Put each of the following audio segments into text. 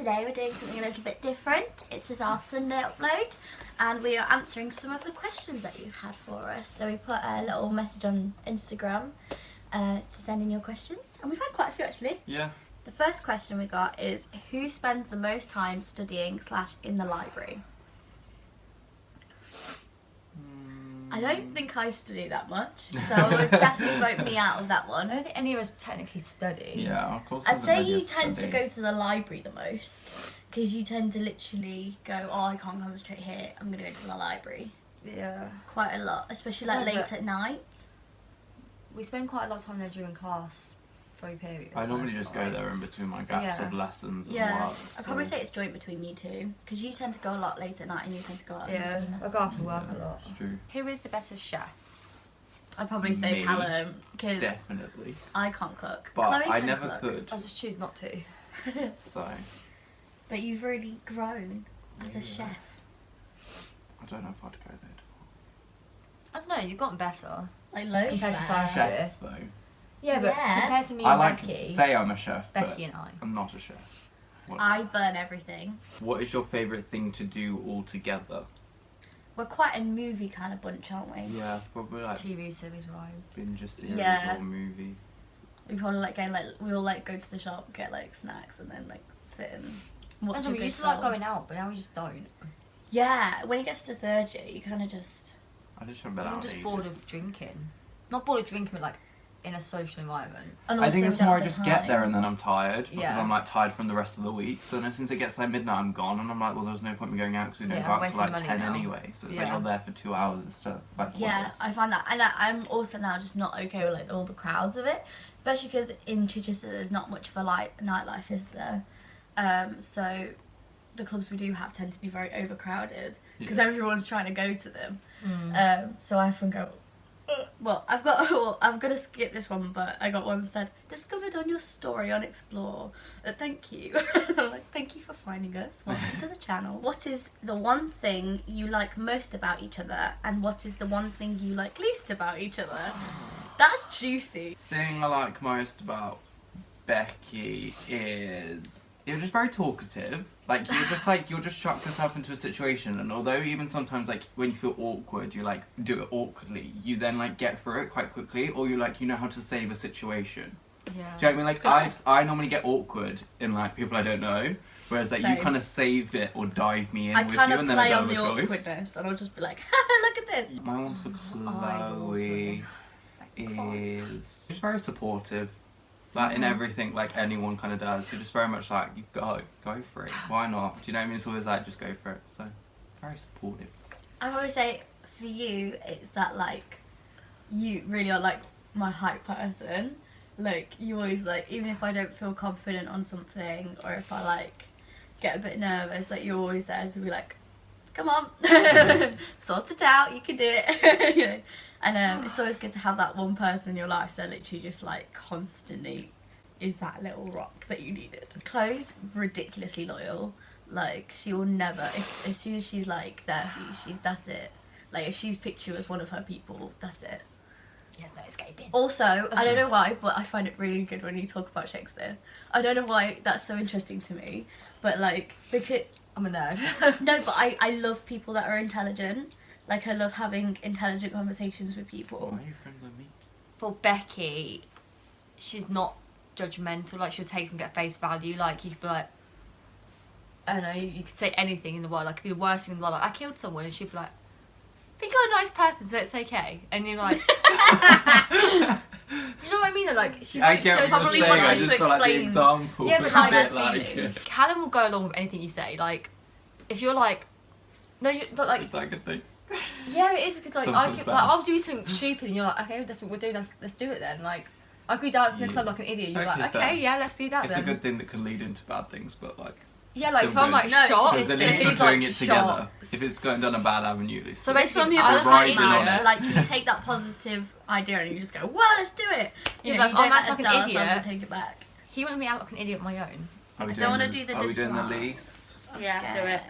today we're doing something a little bit different. This is our Sunday upload and we are answering some of the questions that you had for us. So we put a little message on Instagram to send in your questions, and we've had quite a few actually. Yeah. The first question we got is, who spends the most time studying / in the library? I don't think I study that much, so I would definitely vote me out of that I one. don't think any of us technically study. Yeah, of course. I'd say you tend to go to the library the most, because you tend to literally go, oh, I can't concentrate here, I'm going to go to the library. Yeah. Quite a lot, especially Yeah, like late but- at night. We spend quite a lot of time there during class, free periods. I normally just go there in between my gaps Yeah. of lessons and Yeah, work. I'd probably say it's joint between you two, because you tend to go a lot late at night and you tend to go out in Yeah, between I lessons. go after work a lot. It's true. Who is the best chef? I'd probably say Me. Callum, because Definitely. I can't cook. But Chloe I can never cook. could. I just choose not to. So, But you've really grown as a Yeah. chef. I don't know if I'd go there. I don't know, you've gotten better. Like loads Compared to better. last year. Chef, though. Yeah, but Yeah. compared to me I and like Becky, say I'm a chef, Becky but and I. I'm not a chef. What, I burn everything. what is your favourite thing to do all together? We're quite a movie kind of bunch, aren't we? Yeah, probably like TV series vibes. binge a series Yeah. or a movie. We probably like going we all like go to the shop, get like snacks, and then like sit and watch That's a what we good used to like film. going out, but now we just don't. Yeah, when it gets to third year, you kind of just. I just haven't been I'm out just ages. bored of drinking. Not bored of drinking, but like in a social environment. And I think also it's we don't more I have the just get there time. and then I'm tired because Yeah. I'm like tired from the rest of the week. So then since it gets like midnight, I'm gone, and I'm like, well, there's no point in me going out because we don't Yeah, go out till wasting like money 10 now. anyway. So it's like Yeah. you're there for 2 hours instead. Like Yeah, pointless. I find that, and I'm also now just not okay with like all the crowds of it, especially because in Chichester there's not much of a nightlife, is there? So the clubs we do have tend to be very overcrowded because Yeah. everyone's trying to go to them. Mm. So I often go. Well, I've got to skip this one, but I got one that said, discovered on your story on Explore. Thank you. I'm like, thank you for finding us. Welcome to the channel. What is the one thing you like most about each other, and what is the one thing you like least about each other? That's juicy. Thing I like most about Becky is you're just very talkative. Like you'll just chuck yourself into a situation, and although even sometimes like when you feel awkward, you like do it awkwardly, you then like get through it quite quickly, or you know how to save a situation. Yeah. Do you know what I mean? Like I normally get awkward in like people I don't know, whereas like you Same. kind of save it or dive me in I with you, kind of and then I play don't on the have a choice. awkwardness, and I'll just be like, look at this. My one for Eyes also. Chloe is just very supportive. Like in everything, like anyone kind of does. You're just very much like, you go for it. Why not? Do you know what I mean? It's always like, just go for it. So, very supportive. I always say for you, it's that like you really are like my hype person. Like you always like, even if I don't feel confident on something, or if I like get a bit nervous, like you're always there to be like, come on, sort it out, you can do it. You know. And it's always good to have that one person in your life that literally just like constantly is that little rock that you needed. Chloe's ridiculously loyal. Like she will never, if as soon as she's like there for you, that's it. Like if she's picked you as one of her people, that's it. There's no escaping. Also, I don't know why, but I find it really good when you talk about Shakespeare. I don't know why that's so interesting to me, but like because I'm a nerd. no, but I love people that are intelligent. Like I love having intelligent conversations with people. Why are you friends with me? For Becky, she's not judgmental. Like she'll take something at face value. Like you could be like, I don't know, you could say anything in the world. Like it could be the worst thing in the world. Like I killed someone, and she'd be like, "But you're a nice person, so it's okay." And you're like, you know what I mean? Like she I won't get judge what probably you're want saying. I you just to feel like the explain. example Yeah, but was how a they're bit like feeling. Callum will go along with anything you say. Like if you're like, no, but like. Is that a good thing? Yeah, it is because like Sometimes bad. I'll do something stupid and you're like, okay, that's what we're doing. Let's do it then. Like I could be dancing in the club like an idiot. You're like, fair. okay, yeah, let's do that It's then. a good thing that can lead into bad things, but like. Yeah, like still if I'm good. like No, it's shot, good. Because at So least you're he's doing like it together. shots. If it's going down a bad avenue, at least So it's- basically, Some of I your like riding how on hype it. like you take that positive idea and you just go, well, let's do it. You Yeah, know, but you if don't I'm let acting us like down an ourselves and idiot- take it back. He wanted me out like an idiot on my own. Are we I don't doing wanna the- do the Are we doing the dismount. least? Yeah, do it.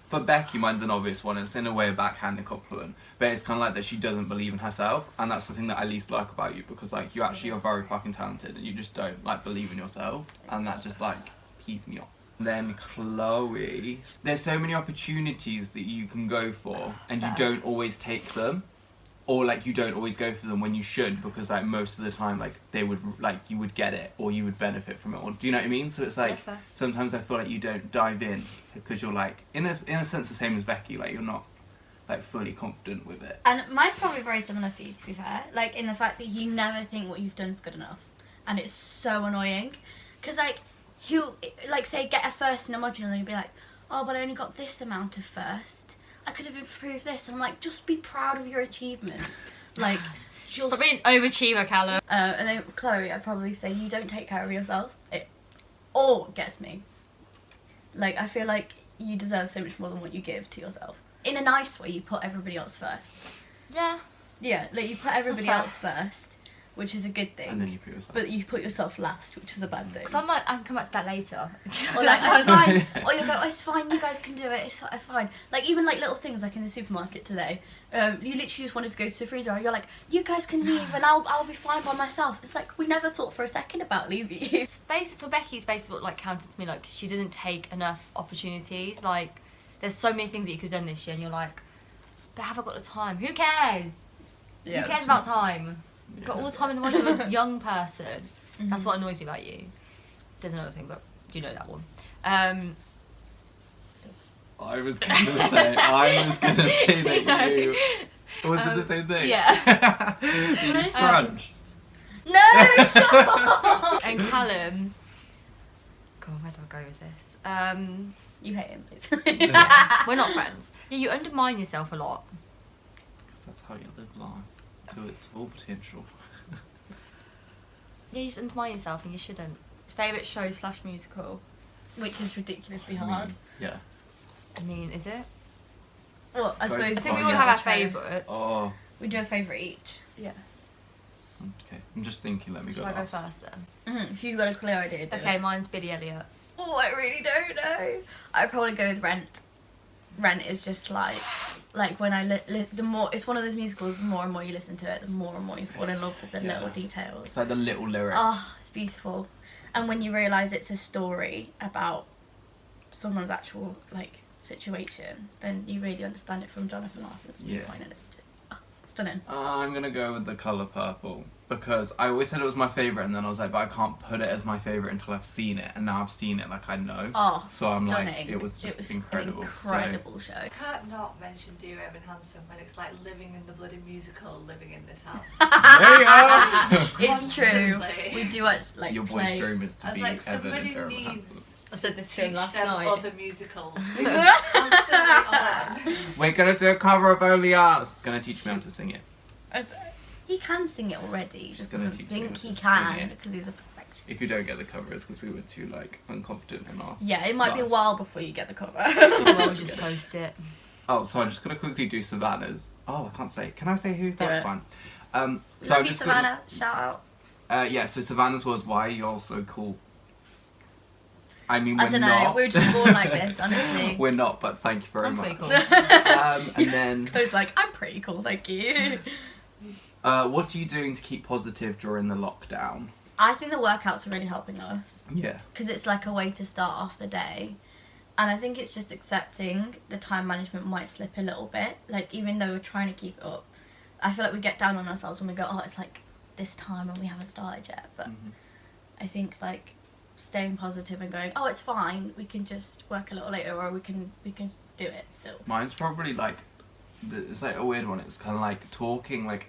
For Becky, mine's an obvious one. It's in a way a backhanded compliment, but it's kind of like that she doesn't believe in herself, and that's the thing that I least like about you, because like you actually are very fucking talented, and you just don't like believe in yourself, and that just like pees me off. Then Chloe. There's so many opportunities that you can go for, and you don't always take them. Or like you don't always go for them when you should, because like most of the time like they would like you would get it or you would benefit from it, or do you know what I mean? So it's like sometimes I feel like you don't dive in because you're like in a sense the same as Becky, like you're not like fully confident with it. And mine's probably very similar for you, to be fair. Like in the fact that you never think what you've done is good enough, and it's so annoying, because like he'll like say get a first in a module and he'll be like, oh but I only got this amount of first. I could have improved this. And I'm like, just be proud of your achievements. Like, just... Stop being an overachiever, Callum. And then Chloe, I'd probably say you don't take care of yourself. It all gets me. Like, I feel like you deserve so much more than what you give to yourself. In a nice way, you put everybody else first. Yeah. Yeah, like you put everybody else first, which is a good thing. And then you put yourself. But you put yourself last, which is a bad thing. Because I'm like, I can come back to that later. Or like, it's fine. Or you go, it's fine, you guys can do it, it's fine. Like, even like little things like in the supermarket today, you literally just wanted to go to the freezer, and you're like, you guys can leave and I'll be fine by myself. It's like, we never thought for a second about leaving you. For Becky, it's basically what like counted to me, like she doesn't take enough opportunities. Like, there's so many things that you could have done this year, and you're like, but have I got the time? Who cares? Yeah, Who cares about time? Yeah. Got all the time in the world. You're a young person. That's what annoys me about you. There's another thing, but you know that one. I was gonna say that you. Was it the same thing? Yeah. You scrunch. No, shut up! And Callum. God, where do I go with this? You hate him, basically. Yeah, we're not friends. Yeah, you undermine yourself a lot. Because that's how you live life to its full potential. Yeah, you just undermine yourself, and you shouldn't. His favourite show / musical. Which is ridiculously hard. Yeah. I mean, is it? Well, I suppose... I think we all have our favourites. Oh. We do a favourite each. Yeah. Okay, I'm just thinking, let me go Shall I go last. first then? If you've got a clear idea, do Okay, it. mine's Billy Elliot. Oh, I really don't know. I'd probably go with Rent. Rent is just like when I the more it's one of those musicals. The more and more you listen to it, the more and more you fall in love with the little details. It's like the little lyrics. Oh, it's beautiful. And when you realise it's a story about someone's actual like situation, then you really understand it from Jonathan Larson's viewpoint, and it's just stunning. I'm gonna go with the colour purple because I always said it was my favourite, and then I was like, but I can't put it as my favourite until I've seen it, and now I've seen it, like I know. Oh, so I'm stunning. like, it was just incredible. An incredible show. Can't not mention Dear Evan Hansen when it's like living in the bloody musical, living in this house. It's true. Constantly. We do like Your boy's play. dream is to I was be like, Evan somebody and Evan needs Hansen. I said this to teach him last them night. other musicals. Because constantly on. We're gonna do a cover of Only Us. Gonna teach me how to sing it. He can sing it already. He just gonna doesn't teach think him he to sing can it. because he's a perfectionist. If you don't get the cover, it's because we were too like unconfident in our. Yeah, it might be a life. while before you get the cover. I'll just post it. Oh, so I'm just gonna quickly do Savannah's. Oh, I can't say. Can I say who? That's it. fine. So Love I'm you, just Savannah. Shout out. yeah, so Savannah's was why are you all so cool? I mean, we're I don't know. not. We're just born like this, honestly. We're not, but thank you very I'm much. pretty cool. And then, I was like, I'm pretty cool, thank you. what are you doing to keep positive during the lockdown? I think the workouts are really helping us Yeah. because it's like a way to start off the day. And I think it's just accepting the time management might slip a little bit. Like, even though we're trying to keep it up, I feel like we get down on ourselves when we go, oh, it's like this time and we haven't started yet. But I think, like, staying positive and going, oh, it's fine, we can just work a little later, or we can do it still. Mine's probably like, it's like a weird one. It's kind of like talking, like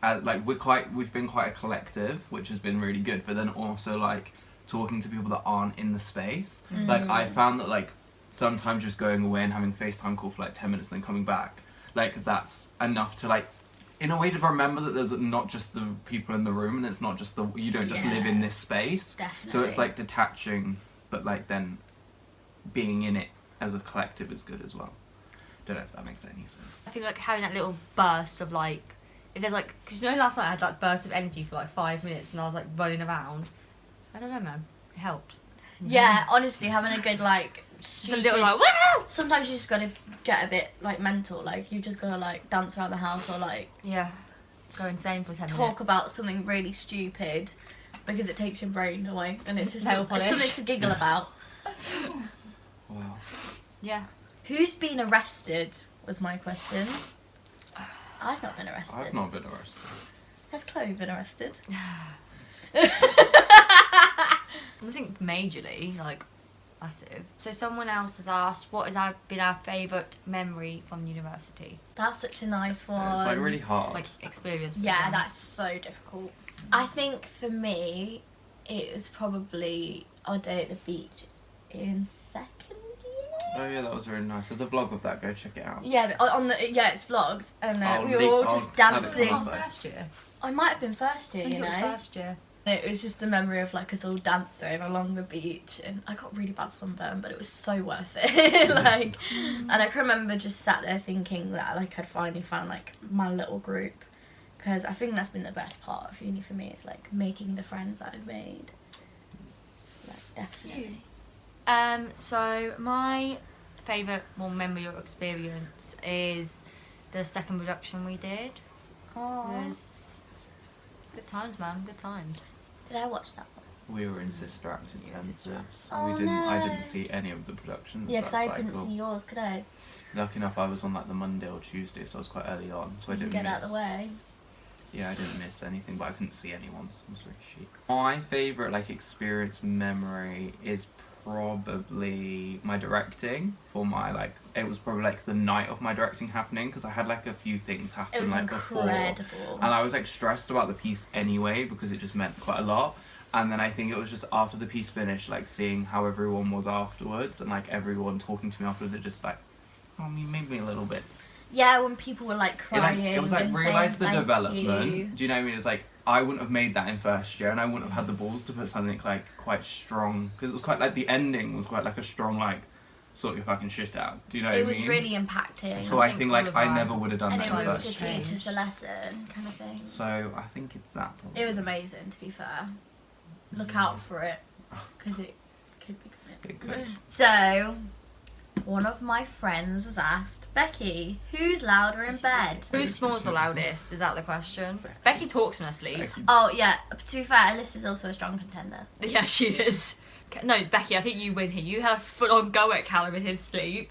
we've been quite a collective, which has been really good. But then also like talking to people that aren't in the space. Like I found that like sometimes just going away and having a FaceTime call for like 10 minutes and then coming back, like that's enough to like, in a way, to remember that there's not just the people in the room, and it's not just you don't just live in this space. Definitely. So it's like detaching, but like then being in it as a collective is good as well. Don't know if that makes any sense. I feel like having that little burst of like, if there's like, because you know last night I had that burst of energy for like 5 minutes and I was like running around. I don't know, man. It helped. Yeah, honestly, having a good like Just a little like, woo! Sometimes you just gotta get a bit like mental, like you just gotta like dance around the house or like Yeah. Go insane for 10 minutes. talk about something really stupid because it takes your brain away and it's just Nail it's polish. something to giggle about. Wow. Yeah. Who's been arrested was my question. I've not been arrested. I've not been arrested. Has Chloe been arrested? I think majorly, like, massive. So someone else has asked, what has been our favourite memory from university? That's such a nice one. It's like really hard. Like, experience. for Yeah, them. that's so difficult. I think for me, it was probably our day at the beach in second year. Oh yeah, that was really nice. There's a vlog of that. Go check it out. Yeah, it's vlogged, and I'll we were link- all I'll just have it dancing. on Oh, first year. I might have been first I year, think you it was know. first year. It was just the memory of like us all dancing along the beach, and I got really bad sunburn, but it was so worth it. Like, and I can remember just sat there thinking that like I'd finally found like my little group, because I think that's been the best part of uni for me. It's like making the friends that I've made. Like definitely. So my favourite memory or experience is the second production we did. It Oh, was good times, man. Good times. did I watch that one? We were in Sister Act You were in Sister intensives. Act. We Oh, didn't. I no. didn't see any of the productions. Yeah, because That's I like couldn't cool. see yours, could I? Lucky enough, I was on like the Monday or Tuesday, so I was quite early on, so I You didn't get miss. out of the way. Yeah, I didn't miss anything, but I couldn't see anyone, so it was really shit. My favourite like experience memory is probably my directing for my like. It was probably like the night of my directing happening, because I had like a few things It happen was like before, incredible. and I was like stressed about the piece anyway because it just meant quite a lot. And then I think it was just after the piece finished, like seeing how everyone was afterwards, and like everyone talking to me afterwards, it just like, made me a little bit. Yeah, when people were like crying. It was like and realise the saying thank development. you. Do you know what I mean? It's like I wouldn't have made that in first year, and I wouldn't have had the balls to put something like quite strong, because it was quite like the ending was quite like a strong like sort your fucking shit out. Do you know what I It mean? was really impacting. So I think all like of I our- never would have done and that it in was first to year. teach us a lesson, kind of thing. So I think it's that. Probably. It was amazing, to be fair. Look out for it, because it could be coming. It could. So, one of my friends has asked, Becky, who's louder in bed? Who snores the loudest? Is that the question? Becky talks in her sleep. Becky. Oh, yeah, to be fair, Alyssa's also a strong contender. Yeah, she is. No, Becky, I think you win here. You had a full-on go at Callum in his sleep.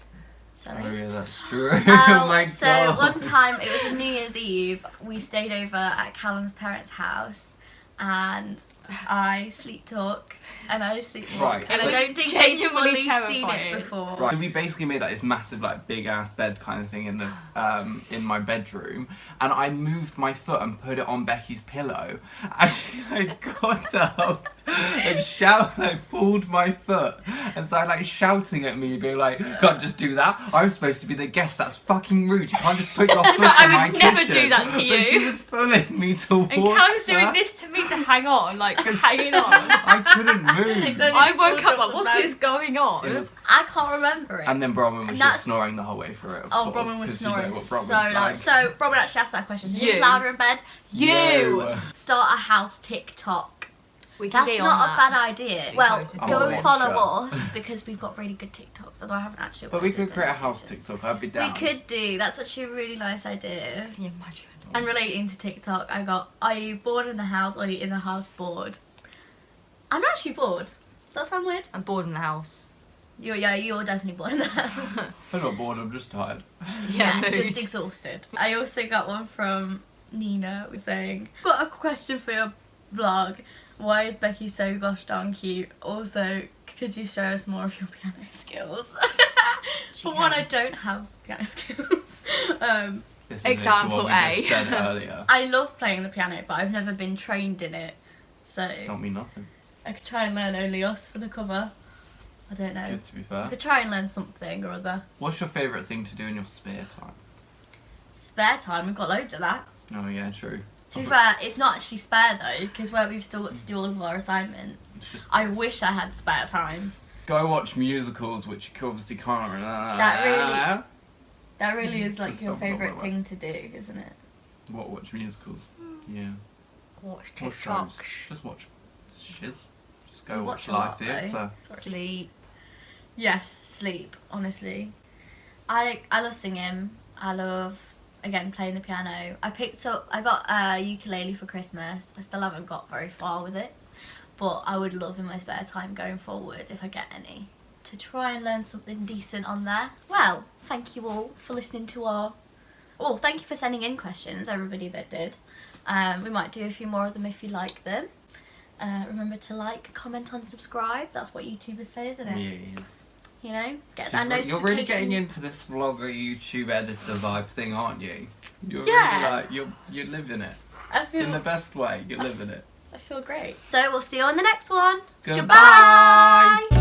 Sorry. Oh yeah, that's true. Oh my So god. one time, it was a New Year's Eve, we stayed over at Callum's parents' house, and I sleep talk and I sleep walk, Right, and so I don't think they'd genuinely fully seen terrifying. it before. Right. So we basically made like this massive like big ass bed kind of thing in this in my bedroom, and I moved my foot and put it on Becky's pillow, and she like got up and pulled my foot and started like shouting at me, being like, "Can't just do that. I'm supposed to be the guest. That's fucking rude. You can't just put your foot like, on "I my would never cushion." do that to But you. she was pulling me towards And Callum's her. doing this to me to hang on, like hanging on. I couldn't move. Then I you woke pulled up like, your what foot is going on? It was, I can't remember it. and then Bronwyn was And just that's- snoring the whole way through it. Of Oh, course, Bronwyn was 'cause you know snoring what so Bronwyn's loud. like. So Bronwyn actually asked that question. So who's You. louder in bed? You. You. Start a house TikTok. We can That's be on not that. a bad idea. We Well, posted I'm go gonna and watch follow that. us because we've got really good TikToks. Although I haven't actually. But we uploaded could create a it, house just- TikTok. I'd be down. We could do. That's actually a really nice idea. Can you imagine? And relating to TikTok, I got, are you bored in the house or are you in the house bored? I'm actually bored. Does that sound weird? I'm bored in the house. You're definitely bored in the house. I'm not bored. I'm just tired. Yeah, just mood. exhausted. I also got one from Nina saying, got a question for your vlog. Why is Becky so gosh darn cute? Also, could you show us more of your piano skills? For one, I don't have piano skills. This is Example literally what we just A. said earlier. I love playing the piano, but I've never been trained in it. So Don't mean nothing. I could try and learn Only Us for the cover. I don't know. Good to be I fair. could try and learn something or other. What's your favourite thing to do in your spare time? Spare time, we've got loads of that. Oh yeah, true. To be fair, it's not actually spare though, because where we've still got to do all of our assignments. It's just I wish I had spare time. go watch musicals, which you obviously can't. That really is like Just your stop with all favourite my thing words. to do, isn't it? Watch musicals. Yeah. Watch Watch TikTok. shows. Just watch shiz. Just go You watch watch a live lot, though. theatre. Sleep. Yes, sleep, honestly. I love singing. I love, again, playing the piano. I got a ukulele for Christmas. I still haven't got very far with it. But I would love in my spare time going forward, if I get any, to try and learn something decent on there. Well, thank you all for listening to our... Oh, thank you for sending in questions, everybody that did. We might do a few more of them if you like them. Remember to like, comment, and subscribe. That's what YouTubers say, isn't it? Yes. You know, get that notification. You're really getting into this vlogger, YouTube editor vibe thing, aren't you? You're Yeah. really like, you're living it. I feel, In the best way, you're living it. I feel great. So we'll see you on the next one. Goodbye. Goodbye.